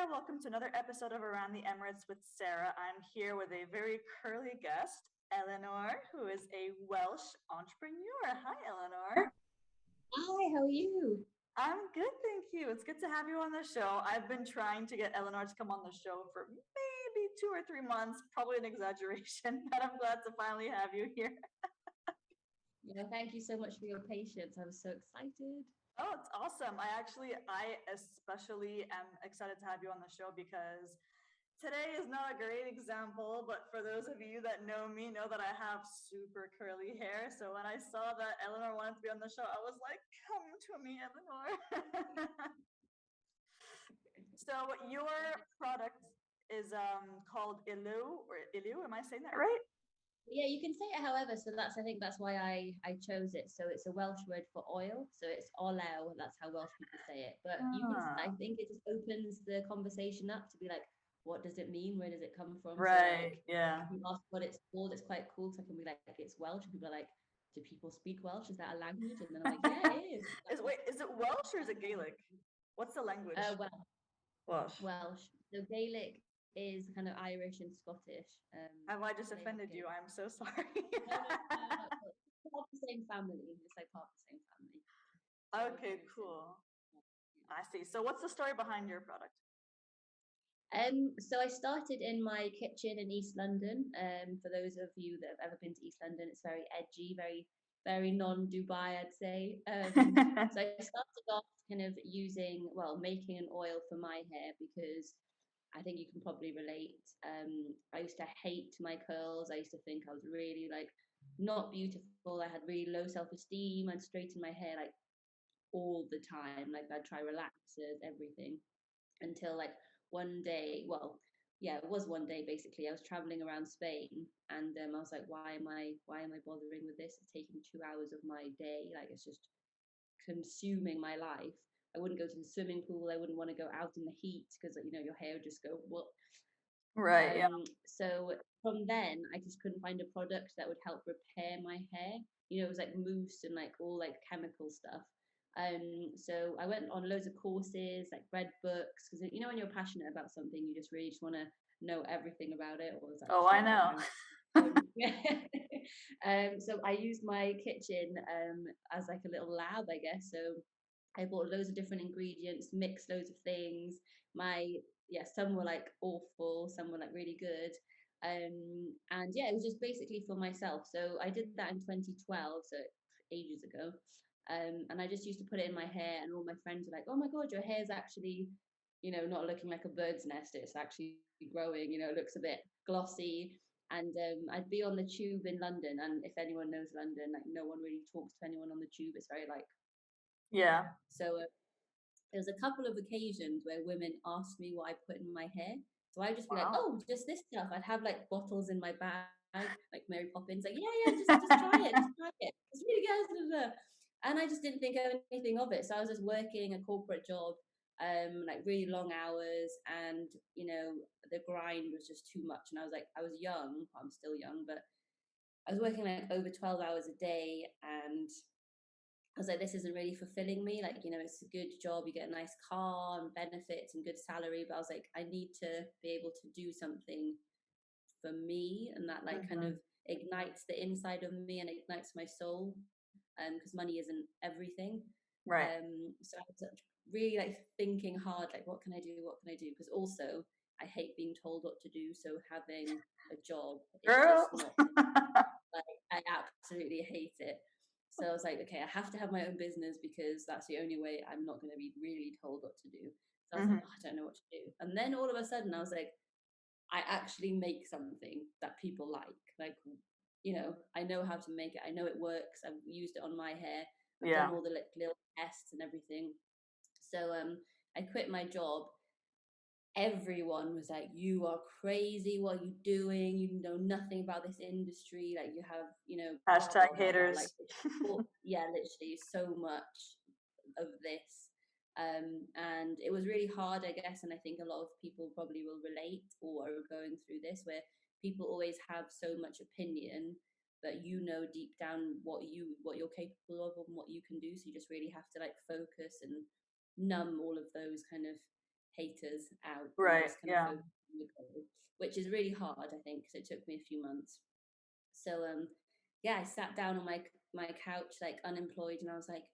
there. Welcome to another episode of Around the Emirates with Sara. I'm here with a very curly guest, Elinor, who is a Welsh entrepreneur. Hi, Elinor. Hi, how are you? I'm good, thank you. It's good to have you on the show. I've been trying to get Elinor to come on the show for maybe 2 or 3 months, probably an exaggeration, but I'm glad to finally have you here. Thank you so much for your patience. I was so excited. Oh, it's awesome. I especially am excited to have you on the show because today is not a great example, but for those of you that know me, know that I have super curly hair. So when I saw that Elinor wanted to be on the show, I was like, come to me, Elinor. So your product is called Olew or Olew. Am I saying that right? Yeah, you can say it however. So I think that's why I chose it. So it's a Welsh word for oil. So it's Olew. That's how Welsh people say it. But I Ah, think it just opens the conversation up to be like, what does it mean? Where does it come from? So right. Yeah. you ask what it's called. It's quite cool. So I can be like, it's Welsh. And people are like, do people speak Welsh? Is that a language? And then I'm like, yeah, it is. Is it Welsh or is it Gaelic? What's the language? Well, Welsh. Welsh. So Gaelic is kind of Irish and Scottish. Have I So just they have offended you? Gaelic. I'm so sorry. No. It's part of the same family. It's like part of the same family. So Okay, very similar. cool. I see. So what's the story behind your product? So I started in my kitchen in East London. For those of you that have ever been to East London, it's very edgy, very non-Dubai, I'd say. So I started off kind of making an oil for my hair because I think you can probably relate. I used to hate my curls. I used to think I was really like not beautiful. I had really low self-esteem. I'd straighten my hair like all the time. Like I'd try relaxers, everything, until like one day. Well, yeah, it was one day basically. I was traveling around Spain, and I was like, why am I bothering with this? It's taking 2 hours of my day. Like it's just consuming my life. I wouldn't go to the swimming pool. I wouldn't want to go out in the heat because your hair would just go what. Right. Yeah. So from then, I just couldn't find a product that would help repair my hair. It was like mousse and like all like chemical stuff. So I went on loads of courses, like read books, because when you're passionate about something, you just really just want to know everything about it. Or is that Oh, I shit? I don't know. know. So I used my kitchen as like a little lab, I guess. So I bought loads of different ingredients, mixed loads of things. Some were like awful, some were like really good. And yeah, it was just basically for myself. So I did that in 2012, so ages ago. And I just used to put it in my hair, and all my friends were like, "Oh my god, your hair's actually, not looking like a bird's nest. It's actually growing. It looks a bit glossy." And I'd be on the tube in London, and if anyone knows London, like no one really talks to anyone on the tube. It's very like Yeah. so. There was a couple of occasions where women asked me what I put in my hair. So I'd just be like, Wow. "Oh, just this stuff." I'd have like bottles in my bag, like Mary Poppins, like, "Yeah, just try it, just try it. It's really good." And I just didn't think anything of it. So I was just working a corporate job, like really long hours, and the grind was just too much. And I was young. I'm still young, but I was working like over 12 hours a day, and I was like, this isn't really fulfilling me. Like, it's a good job, you get a nice car and benefits and good salary. But I was like, I need to be able to do something for me, and that like kind of Mhm. ignites the inside of me and ignites my soul. Because money isn't everything. Right. So I was like, really like thinking hard, like, what can I do? What can I do? Because also I hate being told what to do. So having a job is Girl. just not like, I absolutely hate it. So I was like, okay, I have to have my own business because that's the only way I'm not going to be really told what to do. So I was like, Mhm. oh, I don't know what to do. And then all of a sudden I was like, I actually make something that people like. Like, I know how to make it. I know it works. I've used it on my hair. I've done Yeah. all the little tests and everything. So I quit my job. Everyone was like, "You are crazy, what are you doing? You know nothing about this industry, like you have, blah Hashtag blah blah blah." Like haters. yeah, literally so much of this. And it was really hard, I guess, and I think a lot of people probably will relate or are going through this, where people always have so much opinion, but deep down what you're capable of and what you can do. So you just really have to like focus and numb all of those kind of haters out and Right. just kind of Yeah. focus on the goal, which is really hard, I think, because it took me a few months. So yeah, I sat down on my couch like unemployed, and I was like,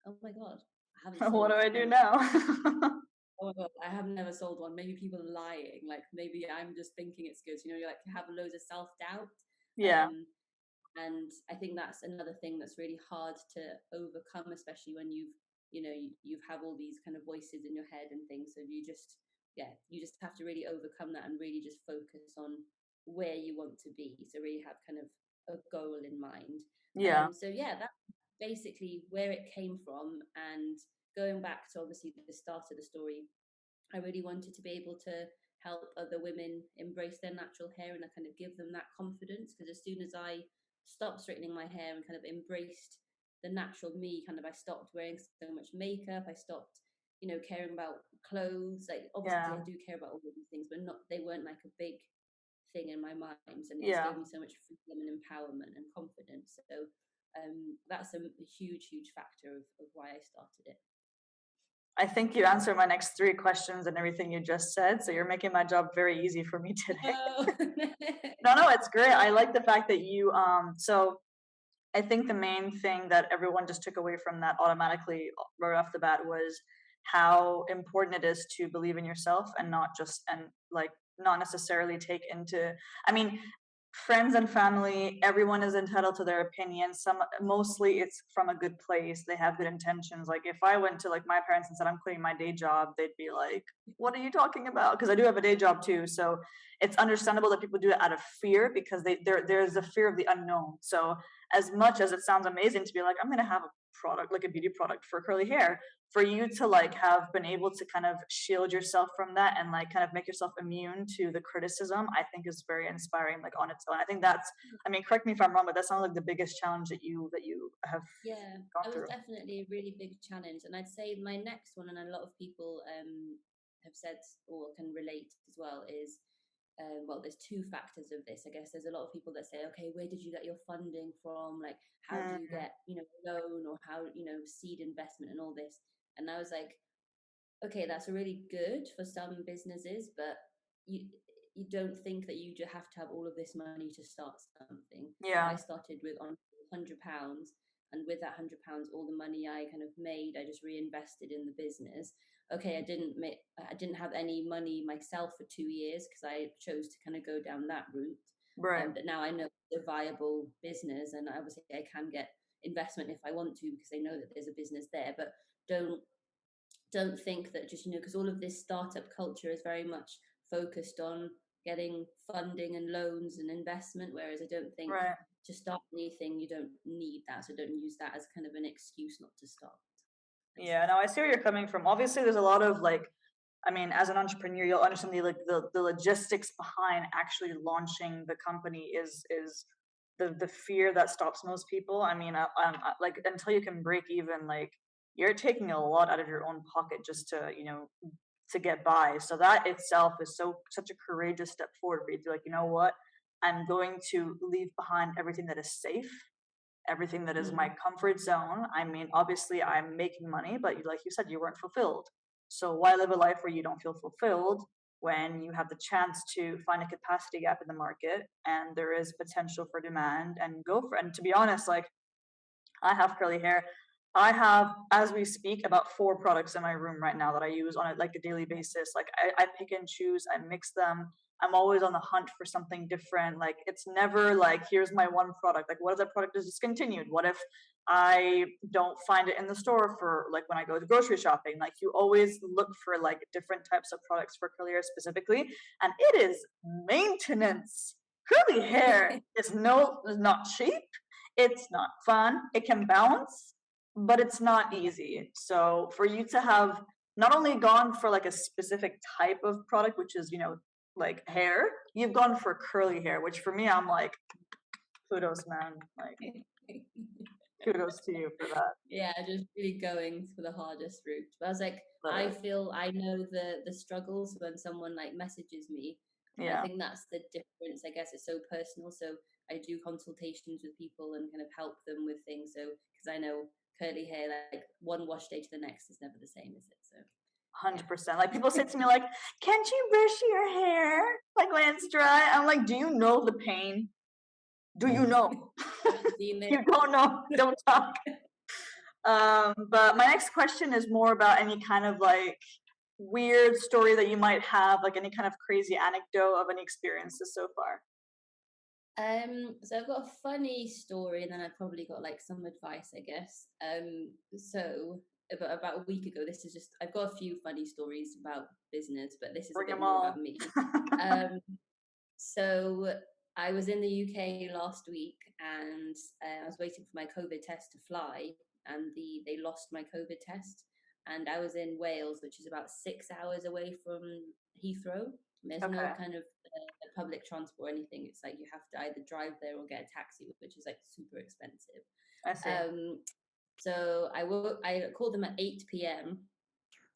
oh my god, I haven't What sold, do I do you know, now? oh my god, I have never sold one. Maybe people are lying. Like maybe I'm just thinking it's good. You know, you like have loads of self doubt. Yeah. And I think that's another thing that's really hard to overcome, especially when you've have all these kind of voices in your head and things. So you just have to really overcome that and really just focus on where you want to be. So really have kind of a goal in mind. Yeah. So yeah, that's basically where it came from. And going back to obviously the start of the story, I really wanted to be able to help other women embrace their natural hair and I kind of give them that confidence, because as soon as I stopped straightening my hair and kind of embraced the natural me, kind of I stopped wearing so much makeup, I stopped, you know, caring about clothes. Like obviously Yeah. I do care about all of these things, but they weren't like a big thing in my mind, and it just Yeah. gave me so much freedom and empowerment and confidence. So that's a huge factor of why I started it. I think you answered my next three questions and everything you just said. So you're making my job very easy for me today. Oh. No, it's great. I like the fact that you so I think the main thing that everyone just took away from that automatically right off the bat was how important it is to believe in yourself and not necessarily take into, I mean, friends and family, everyone is entitled to their opinion. Some, mostly it's from a good place. They have good intentions. Like if I went to like my parents and said I'm quitting my day job, they'd be like, what are you talking about? Because I do have a day job too. So it's understandable that people do it out of fear, because there's a fear of the unknown. So as much as it sounds amazing to be like, I'm going to have a product, like a beauty product for curly hair, for you to like have been able to kind of shield yourself from that and like kind of make yourself immune to the criticism, I think is very inspiring, like on its own. I think that's, I mean, correct me if I'm wrong, but that sounds like the biggest challenge that you have Yeah, gone it was through. definitely a really big challenge. And I'd say my next one, and a lot of people have said or can relate as well, is well, there's two factors of this. I guess there's a lot of people that say, okay, where did you get your funding from? Like, how do you Mm, get, you know, loan, or how, you know, seed investment and all this? And I was like, okay, that's really good for some businesses, but you don't think that you just have to have all of this money to start something. So yeah, I started with on £100, and with that £100, all the money I kind of made, I just reinvested in the business. Okay, I didn't have any money myself for 2 years because I chose to kind of go down that route. right, But now I know it's a viable business, and obviously I can get investment if I want to, because I know that there's a business there. But don't don't think that just, you know, because all of this startup culture is very much focused on getting funding and loans and investment, whereas I don't think right. to start anything you don't need that. So don't use that as kind of an excuse not to start. Yeah, no, I see where you're coming from. Obviously, there's a lot of like, I mean, as an entrepreneur, you'll understand the logistics behind actually launching the company is the fear that stops most people. I mean, like until you can break even, like you're taking a lot out of your own pocket just to, you know, to get by. So that itself is such a courageous step forward for you to be like, you know what, I'm going to leave behind everything that is safe, everything that is my Mm. comfort zone. I mean, obviously, I'm making money, but like you said, you weren't fulfilled. So why live a life where you don't feel fulfilled when you have the chance to find a capacity gap in the market and there is potential for demand and go for it? And to be honest, like I have curly hair. I have, as we speak, about 4 products in my room right now that I use on a daily basis. Like I pick and choose, I mix them. I'm always on the hunt for something different. Like it's never like here's my one product. Like what if that product is discontinued? What if I don't find it in the store for like when I go to grocery shopping? Like you always look for like different types of products for curly hair specifically, and it is maintenance. Curly hair is not cheap, it's not fun. It can bounce, but it's not easy. So for you to have not only gone for like a specific type of product, which is, you know, like hair, you've gone for curly hair, which for me, I'm like, kudos, man. Like, kudos to you for that. Yeah, just really going for the hardest route. But I was like, I Literally. feel I know the struggles when someone like messages me, and I Yeah. think that's the difference. I guess it's so personal. So I do consultations with people and kind of help them with things. So because I know curly hair, like one wash day to the next is never the same, is it? So 100%. Like people say to me, like, "Can't you brush your hair like when it's dry?" I'm like, "Do you know the pain? Do you know? You don't know. Don't talk." But my next question is more about any kind of like weird story that you might have, like any kind of crazy anecdote of any experiences so far. So I've got a funny story, and then I've probably got like some advice, I guess. So about a week ago, this is just I've got a few funny stories about business, but this is a Bring bit them more about all. me. Um, so I was in the UK last week, and I was waiting for my COVID test to fly, and they lost my COVID test, and I was in Wales, which is about 6 hours away from Heathrow. There's no Okay, kind of public transport or anything. It's like you have to either drive there or get a taxi, which is like super expensive. I see. So I called them at 8 p.m.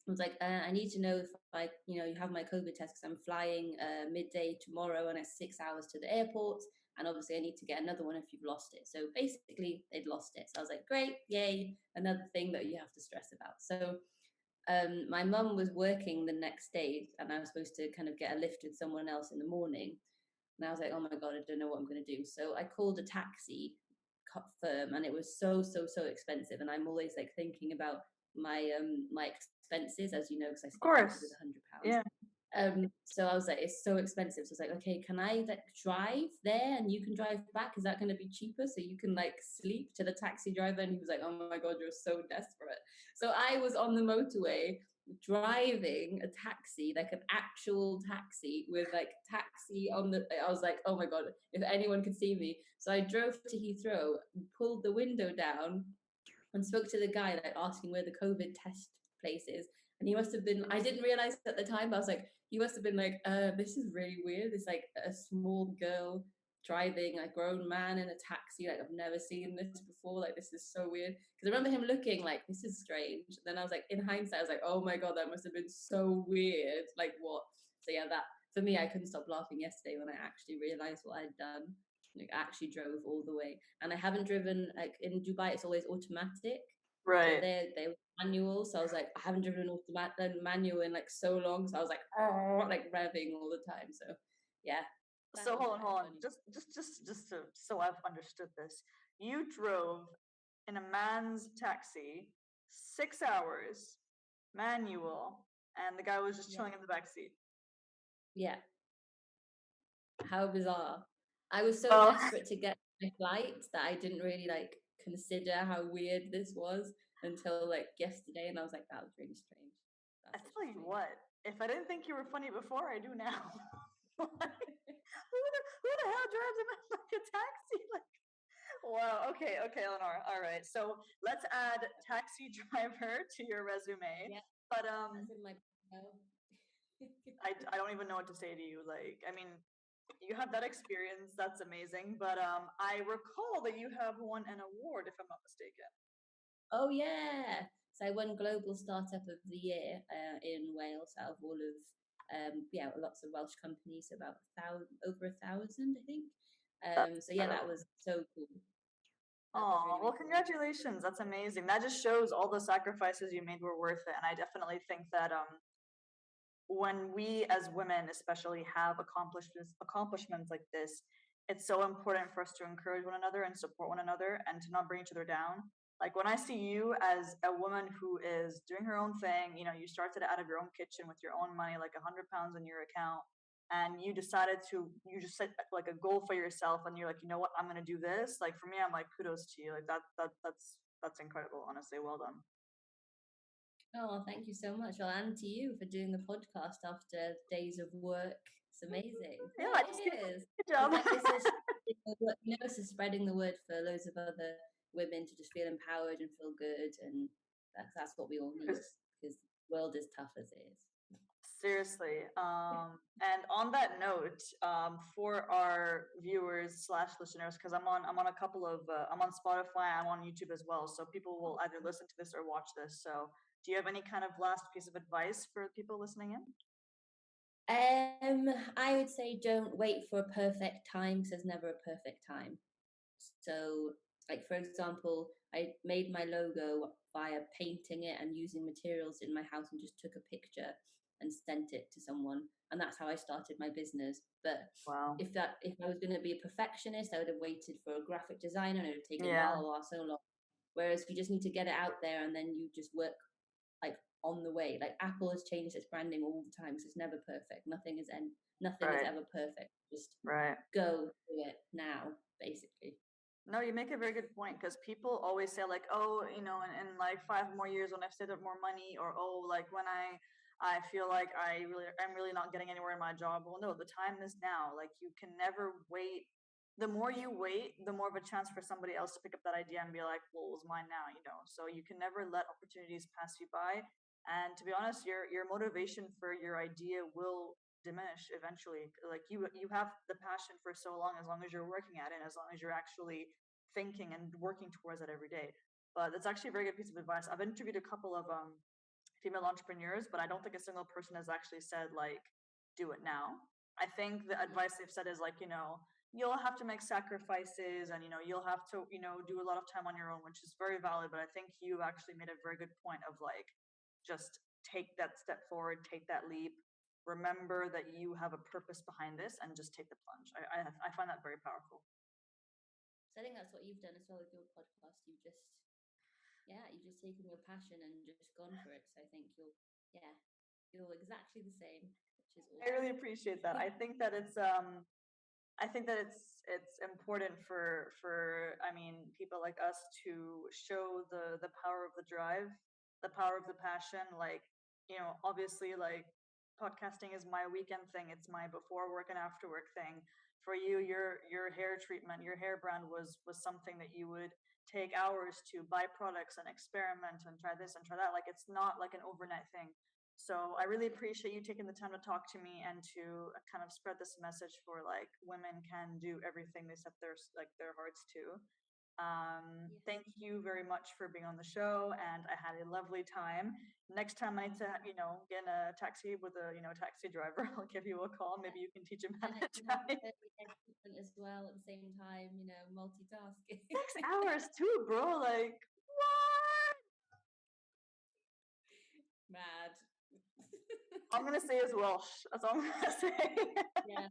I was like, I need to know if you have my COVID test because I'm flying midday tomorrow and it's 6 hours to the airport. And obviously, I need to get another one if you've lost it. So basically, they'd lost it. So I was like, great, yay, another thing that you have to stress about. So my mum was working the next day and I was supposed to kind of get a lift with someone else in the morning. And I was like, oh my God, I don't know what I'm going to do. So I called a taxi firm and it was so expensive. And I'm always like thinking about my expenses, as you know, because I Of started with course. £100. Yeah. So I was like, it's so expensive. So I was like, okay, can I like drive there and you can drive back? Is that going to be cheaper? So you can like sleep to the taxi driver. And he was like, oh my God, you're so desperate. So I was on the motorway driving a taxi, like an actual taxi with like taxi on the, I was like, oh my God, if anyone could see me. So I drove to Heathrow, pulled the window down and spoke to the guy, like asking where the COVID test place is. And he must have been, I didn't realize at the time, but I was like, he must have been like, this is really weird. It's like a small girl driving a grown man in a taxi. Like, I've never seen this before. Like, this is so weird. Because I remember him looking like, this is strange. Then I was like, in hindsight, I was like, oh my God, that must have been so weird. Like, what? So, yeah, that for me, I couldn't stop laughing yesterday when I actually realized what I'd done. Like, actually drove all the way, and I haven't driven like in Dubai. It's always automatic, so Right. they manual. So I was like, I haven't driven an automatic manual in like so long. So I was like, oh, like revving all the time. So yeah, that So was hold on, quite hold on. funny. Just to, so I've understood this. You drove in a man's taxi 6 hours, manual, and the guy was just Yeah, chilling in the back seat. yeah. How bizarre! I was so Well, desperate to get my flight that I didn't really like consider how weird this was until like yesterday, and I was like, that was really strange. I That's tell such a you strange. what, if I didn't think you were funny before, I do now. Like, who the hell drives him in like a taxi? Like, wow. Okay, okay, Elinor. All right. So let's add taxi driver to your resume. Yeah, But that's in my. I don't even know what to say to you. Like, I mean, you have that experience. That's amazing. But I recall that you have won an award, if I'm not mistaken. Oh yeah! So I won Global Startup of the Year in Wales out of all of lots of Welsh companies, about over 1,000, I think. That's So yeah, that incredible. was so cool. That was Oh, really well, really cool. congratulations. That's amazing. That just shows all the sacrifices you made were worth it. And I definitely think that when we as women especially have accomplishments like this, it's so important for us to encourage one another and support one another and to not bring each other down. Like when I see you as a woman who is doing her own thing, you started out of your own kitchen with your own money, like £100 in your account, and you just set like a goal for yourself, and you're like, you know what, I'm gonna do this. Like for me, I'm like, kudos to you. Like that's incredible. Honestly, well done. Oh, thank you so much. Well, and to you for doing the podcast after days of work. It's amazing. Yeah, No, I just it is. good It's job. like it's just spreading the word for loads of other women to just feel empowered and feel good, and that's what we all need because the world is tough as it is. Seriously. And on that note, for our viewers slash listeners, because I'm on a couple of I'm on Spotify, I'm on YouTube as well, so people will either listen to this or watch this. So, do you have any kind of last piece of advice for people listening in? I would say don't wait for a perfect time because there's never a perfect time. So Like, for example, I made my logo via painting it and using materials in my house and just took a picture and sent it to someone. And that's how I started my business. But Wow. if I was going to be a perfectionist, I would have waited for a graphic designer and it would have taken Yeah. so long. Whereas you just need to get it out there and then you just work like on the way. Like Apple has changed its branding all the time, so it's never perfect. Nothing is ever perfect. Just go do it now, basically. No, you make a very good point, because people always say like, oh, you know, in like 5 more years when I've saved up more money, or oh, like when I feel like I'm really not getting anywhere in my job. Well, no, the time is now. Like you can never wait. The more you wait, the more of a chance for somebody else to pick up that idea and be like, well, it was mine now, you know. So you can never let opportunities pass you by. And to be honest, your motivation for your idea will diminish eventually. Like you have the passion for so long as you're working at it, and as long as you're actually thinking and working towards it every day. But that's actually a very good piece of advice. I've interviewed a couple of female entrepreneurs, but I don't think a single person has actually said like, do it now. I think the advice they've said is like, you know, you'll have to make sacrifices, and you know, you'll have to, you know, do a lot of time on your own, which is very valid. But I think you actually made a very good point of like, just take that step forward, take that leap, remember that you have a purpose behind this, and just take the plunge. I find that very powerful. So I think that's what you've done as well with your podcast. You've just taken your passion and just gone for it. So I think you're exactly the same, which is awesome. I really appreciate that. I think that it's important for I mean, people like us to show the power of the drive, the power of the passion. Like, you know, obviously, like podcasting is my weekend thing. It's my before work and after work thing. For you, your hair treatment, your hair brand was something that you would take hours to buy products and experiment and try this and try that. Like, it's not like an overnight thing. So I really appreciate you taking the time to talk to me and to kind of spread this message for like women can do everything they set their hearts to. Yes. Thank you very much for being on the show, and I had a lovely time. Next time I need to, you know, get in a taxi with a, you know, taxi driver, I'll give you a call. Maybe you can teach him how to drive. As well at the same time, you know, multitasking. 6 hours too, bro. Like what? Mad. I'm gonna say as Welsh. That's all I'm gonna say. Yeah.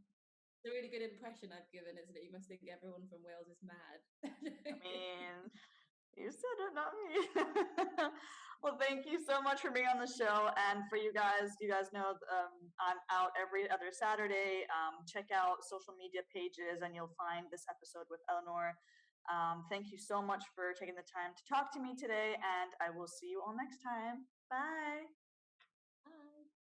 It's a really good impression I've given, isn't it? You must think everyone from Wales is mad. I mean, you said it, not me. Well, thank you so much for being on the show. And for you guys know I'm out every other Saturday. Check out social media pages and you'll find this episode with Elinor. Thank you so much for taking the time to talk to me today, and I will see you all next time. Bye.